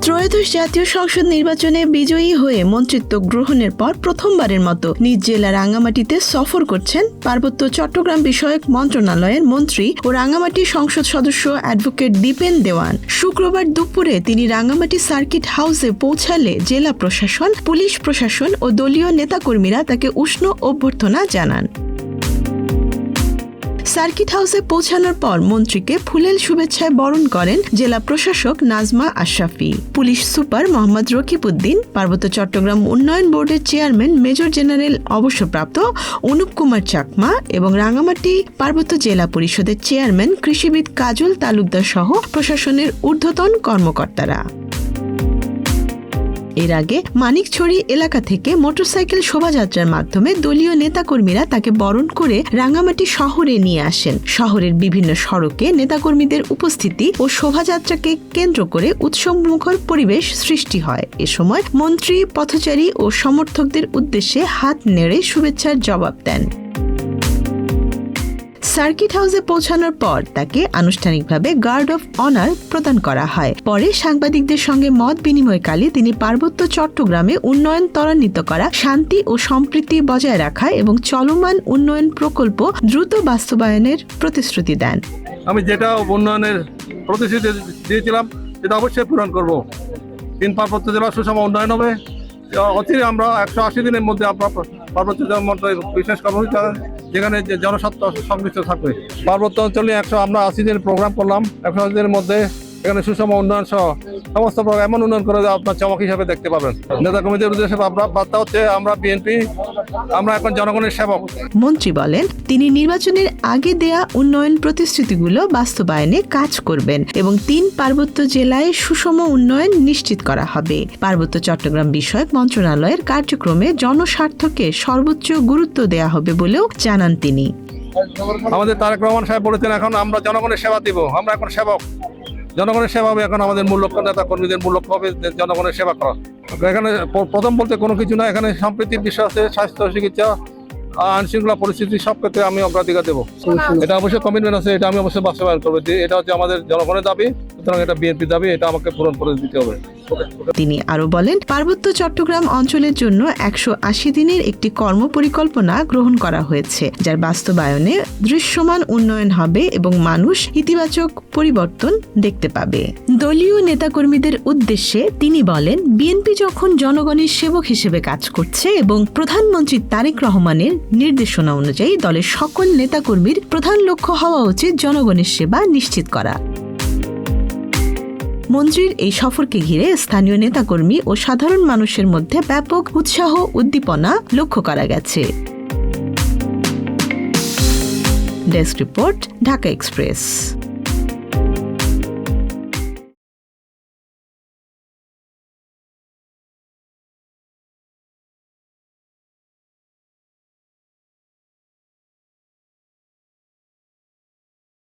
ত্রয়োদশ জাতীয় সংসদ নির্বাচনে বিজয়ী হয়ে মন্ত্রিত্ব গ্রহণের পর প্রথমবারের মতো নিজ জেলা রাঙ্গামাটিতে সফর করছেন পার্বত্য চট্টগ্রাম বিষয়ক মন্ত্রণালয়ের মন্ত্রী ও রাঙ্গামাটি সংসদ সদস্য অ্যাডভোকেট দীপেন দেওয়ান। শুক্রবার দুপুরে তিনি রাঙ্গামাটি সার্কিট হাউসে পৌঁছালে জেলা প্রশাসন, পুলিশ প্রশাসন ও দলীয় নেতাকর্মীরা তাকে উষ্ণ অভ্যর্থনা জানান। সার্কিট হাউসে পৌঁছানোর পর মন্ত্রীকে ফুলেল শুভেচ্ছায় বরণ করেন জেলা প্রশাসক নাজমা আশরাফি, পুলিশ সুপার মোহাম্মদ রকিবউদ্দিন, পার্বত্য চট্টগ্রাম উন্নয়ন বোর্ডের চেয়ারম্যান মেজর জেনারেল অবসরপ্রাপ্ত অনুপ কুমার চাকমা এবং রাঙ্গামাটি পার্বত্য জেলা পরিষদের চেয়ারম্যান কৃষিবিদ কাজল তালুকদার সহ প্রশাসনের ঊর্ধ্বতন কর্মকর্তারা। এর আগে মানিকছড়ি এলাকা থেকে মোটরসাইকেল শোভাযাত্রার মাধ্যমে দলীয় নেতাকর্মীরা তাকে বরণ করে রাঙ্গামাটি শহরে নিয়ে আসেন। শহরের বিভিন্ন সড়কে নেতাকর্মীদের উপস্থিতি ও শোভাযাত্রাকে কেন্দ্র করে উৎসবমুখর পরিবেশ সৃষ্টি হয়। এ সময় মন্ত্রী পথচারী ও সমর্থকদের উদ্দেশ্যে হাত নেড়ে শুভেচ্ছার জবাব দেন। সার্কিট হাউসে পৌঁছানোর পর তাকে আনুষ্ঠানিকভাবে গার্ড অফ অনার প্রদান করা হয়। পরে সাংবাদিকদের সঙ্গে মত বিনিময়কালে তিনি পার্বত্য চট্টগ্রামে উন্নয়ন ত্বরান্বিত করা, শান্তি ও সম্প্রীতি বজায় রাখা এবং চলমান উন্নয়ন প্রকল্প দ্রুত বাস্তবায়নের প্রতিশ্রুতি দেন। আমি যেটা উন্নয়নের প্রতিশ্রুতি দিয়েছিলাম সেটা অবশ্যই পূরণ করব। তিন পার্বত্য জেলা সুষম উন্নয়ন হবে। অচিরে আমরা 180 দিনের মধ্যে পার্বত্য বিশেষ কর্মসূচি যেখানে জনস্বার্থ সংশ্লিষ্ট থাকবে। পার্বত্য অঞ্চলে আমরা 80 দিনের প্রোগ্রাম করলাম। 180 দিনের মধ্যে এখানে সুষম উন্নয়ন সহ সমস্ত প্রোগ্রাম এমন উন্নয়ন করে আপনার চমক হিসাবে দেখতে পাবেন। নেতা কর্মীদের উদ্দেশ্যে বার্তা হচ্ছে, আমরা বিএনপি, আমরা এখন জনগণের সেবক। মন্ত্রী বলেন, তিনি নির্বাচনের আগে দেয়া উন্নয়ন প্রতিশ্রুতিগুলো বাস্তবায়নে কাজ করবেন এবং 3 পার্বত্য জেলায় সুষম উন্নয়ন নিশ্চিত করা হবে। পার্বত্য চট্টগ্রাম বিষয়ক মন্ত্রণালয়ের কার্যক্রমে জনস্বার্থকে সর্বোচ্চ গুরুত্ব দেয়া হবে বলেও জানান তিনি। আমাদের তারেক রহমান সাহেব বলেছেন, এখন আমরা জনগণের সেবা দিব। আমরা এখন সেবক, জনগণের সেবা হবে। এখন আমাদের মূল লক্ষ্য, নেতা কর্মীদের মূল লক্ষ্য হবে জনগণের সেবা করা। এখানে প্রথম বলতে কোনো কিছু না, এখানে সম্প্রীতির বিষয় আছে, স্বাস্থ্য, চিকিৎসা, আইন শৃঙ্খলা পরিস্থিতি সব ক্ষেত্রে আমি অগ্রাধিকার দেবো। এটা অবশ্যই কমিটমেন্ট আছে, এটা আমি অবশ্যই বাস্তবায়ন করবো। এটা হচ্ছে আমাদের জনগণের দাবি, সুতরাং এটা বিএনপির দাবি, এটা আমাকে পূরণ করে দিতে হবে। তিনি আরো বলেন, পার্বত্য চট্টগ্রাম অঞ্চলের জন্য 180 দিনের একটি কর্মপরিকল্পনা গ্রহণ করা হয়েছে, যার বাস্তবায়নে দৃশ্যমান উন্নয়ন হবে এবং মানুষ ইতিবাচক পরিবর্তন দেখতে পাবে। দলীয় নেতাকর্মীদের উদ্দেশ্যে তিনি বলেন, বিএনপি যখন জনগণের সেবক হিসেবে কাজ করছে এবং প্রধানমন্ত্রী তারেক রহমানের নির্দেশনা অনুযায়ী দলের সকল নেতাকর্মীর প্রধান লক্ষ্য হওয়া উচিত জনগণের সেবা নিশ্চিত করা। মন্ত্রীর এই সফরকে ঘিরে স্থানীয় নেতাকর্মী ও সাধারণ মানুষের মধ্যে ব্যাপক উৎসাহ উদ্দীপনা লক্ষ্য করা গেছে। Desk report, Dhaka express.